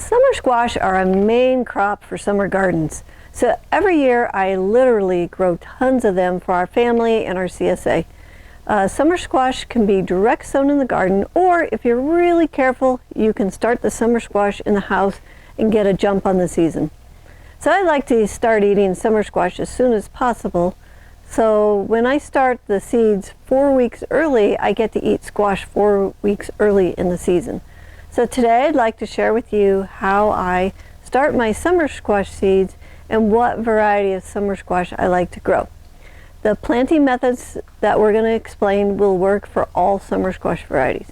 Summer squash are a main crop for summer gardens. So every year I literally grow tons of them for our family and our CSA. Summer squash can be direct sown in the garden, or if you're really careful, you can start the summer squash in the house and get a jump on the season. So I like to start eating summer squash as soon as possible. So when I start the seeds 4 weeks early, I get to eat squash 4 weeks early in the season. So today I'd like to share with you how I start my summer squash seeds and what variety of summer squash I like to grow. The planting methods that we're going to explain will work for all summer squash varieties.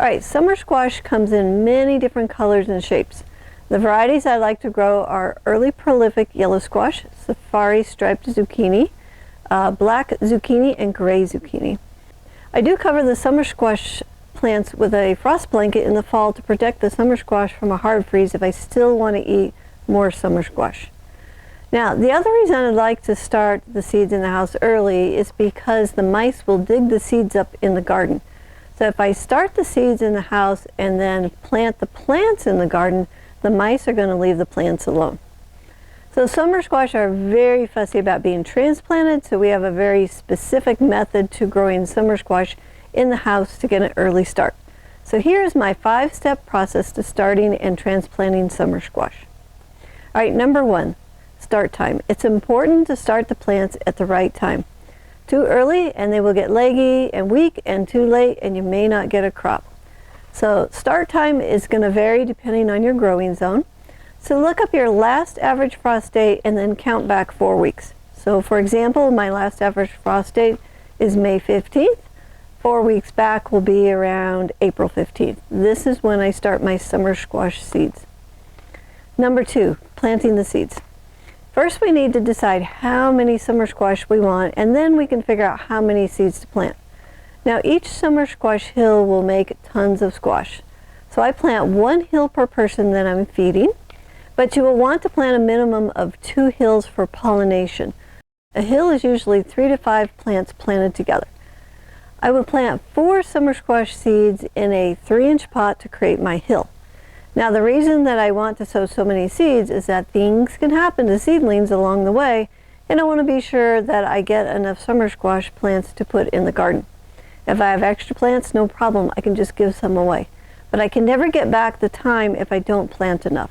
Alright, summer squash comes in many different colors and shapes. The varieties I like to grow are early prolific yellow squash, safari striped zucchini, black zucchini, and gray zucchini. I do cover the summer squash plants with a frost blanket in the fall to protect the summer squash from a hard freeze if I still want to eat more summer squash. Now, the other reason I'd like to start the seeds in the house early is because the mice will dig the seeds up in the garden. So if I start the seeds in the house and then plant the plants in the garden, the mice are going to leave the plants alone. So summer squash are very fussy about being transplanted, so we have a very specific method to growing summer squash in the house to get an early start. So here's my 5-step process to starting and transplanting summer squash. Alright, number 1, start time. It's important to start the plants at the right time. Too early and they will get leggy and weak, and too late and you may not get a crop. So start time is going to vary depending on your growing zone. So look up your last average frost date and then count back 4 weeks. So for example, my last average frost date is May 15th. 4 weeks back will be around April 15th. This is when I start my summer squash seeds. Number 2, planting the seeds. First we need to decide how many summer squash we want, and then we can figure out how many seeds to plant. Now each summer squash hill will make tons of squash. So I plant 1 hill per person that I'm feeding, but you will want to plant a minimum of 2 hills for pollination. A hill is usually 3 to 5 plants planted together. I would plant 4 summer squash seeds in a 3-inch pot to create my hill. Now the reason that I want to sow so many seeds is that things can happen to seedlings along the way, and I want to be sure that I get enough summer squash plants to put in the garden. If I have extra plants, no problem, I can just give some away. But I can never get back the time if I don't plant enough.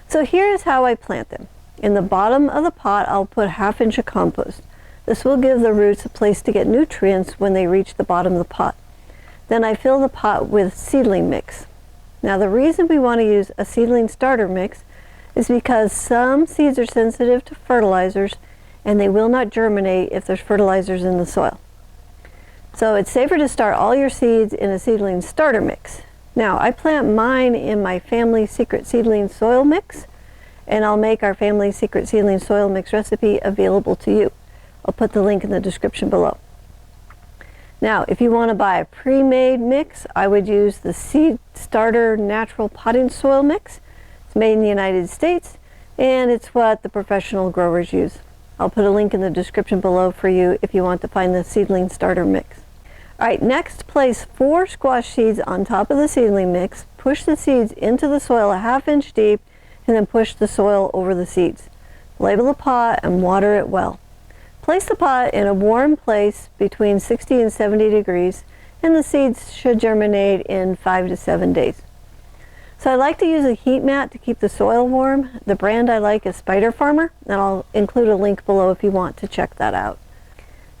So here's how I plant them. In the bottom of the pot, I'll put 1/2 inch of compost. This will give the roots a place to get nutrients when they reach the bottom of the pot. Then I fill the pot with seedling mix. Now the reason we want to use a seedling starter mix is because some seeds are sensitive to fertilizers and they will not germinate if there's fertilizers in the soil. So it's safer to start all your seeds in a seedling starter mix. Now I plant mine in my family secret seedling soil mix, and I'll make our family secret seedling soil mix recipe available to you. I'll put the link in the description below. Now, if you want to buy a pre-made mix, I would use the Seed Starter Natural Potting Soil Mix. It's made in the United States, and it's what the professional growers use. I'll put a link in the description below for you if you want to find the seedling starter mix. Alright, next place 4 squash seeds on top of the seedling mix. Push the seeds into the soil a 1/2 inch deep, and then push the soil over the seeds. Label the pot and water it well. Place the pot in a warm place between 60 and 70 degrees, and the seeds should germinate in 5 to 7 days. So I like to use a heat mat to keep the soil warm. The brand I like is Spider Farmer, and I'll include a link below if you want to check that out.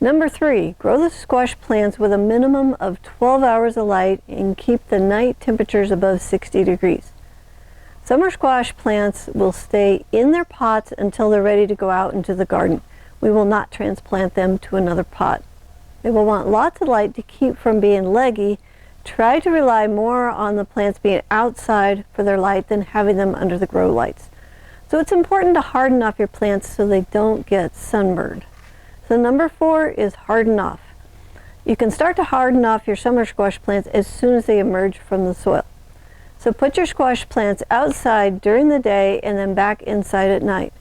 Number 3, grow the squash plants with a minimum of 12 hours of light and keep the night temperatures above 60 degrees. Summer squash plants will stay in their pots until they're ready to go out into the garden. We will not transplant them to another pot. They will want lots of light to keep from being leggy. Try to rely more on the plants being outside for their light than having them under the grow lights. So it's important to harden off your plants so they don't get sunburned. So number 4 is harden off. You can start to harden off your summer squash plants as soon as they emerge from the soil. So put your squash plants outside during the day and then back inside at night.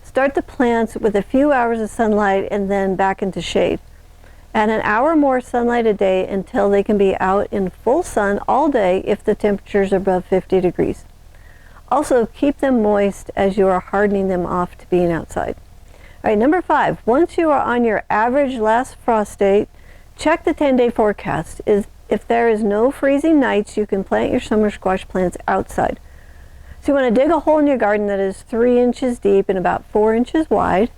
Start the plants with a few hours of sunlight and then back into shade. Add an hour more sunlight a day until they can be out in full sun all day if the temperatures are above 50 degrees. Also, keep them moist as you are hardening them off to being outside. All right, number 5, once you are on your average last frost date, check the 10-day forecast. If there is no freezing nights, you can plant your summer squash plants outside. So you want to dig a hole in your garden that is 3 inches deep and about 4 inches wide.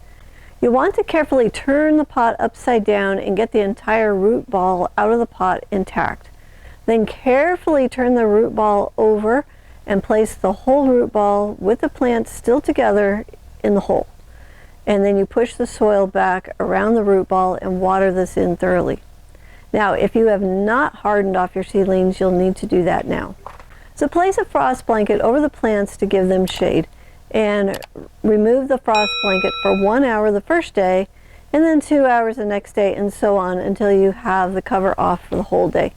You want to carefully turn the pot upside down and get the entire root ball out of the pot intact. Then carefully turn the root ball over and place the whole root ball with the plants still together in the hole. And then you push the soil back around the root ball and water this in thoroughly. Now, if you have not hardened off your seedlings, you'll need to do that now. So place a frost blanket over the plants to give them shade, and remove the frost blanket for 1 hour the first day, and then 2 hours the next day, and so on until you have the cover off for the whole day.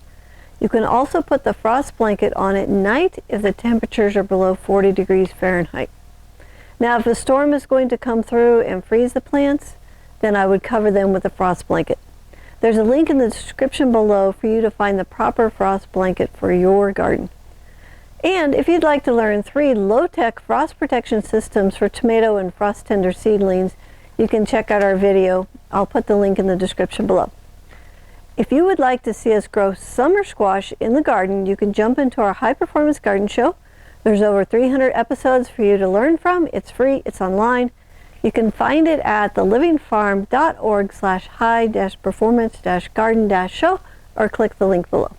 You can also put the frost blanket on at night if the temperatures are below 40 degrees Fahrenheit. Now, if a storm is going to come through and freeze the plants, then I would cover them with a frost blanket. There's a link in the description below for you to find the proper frost blanket for your garden. And if you'd like to learn 3 low-tech frost protection systems for tomato and frost tender seedlings, you can check out our video. I'll put the link in the description below. If you would like to see us grow summer squash in the garden, you can jump into our High Performance Garden Show. There's over 300 episodes for you to learn from. It's free, it's online. You can find it at thelivingfarm.org/high-performance-garden-show or click the link below.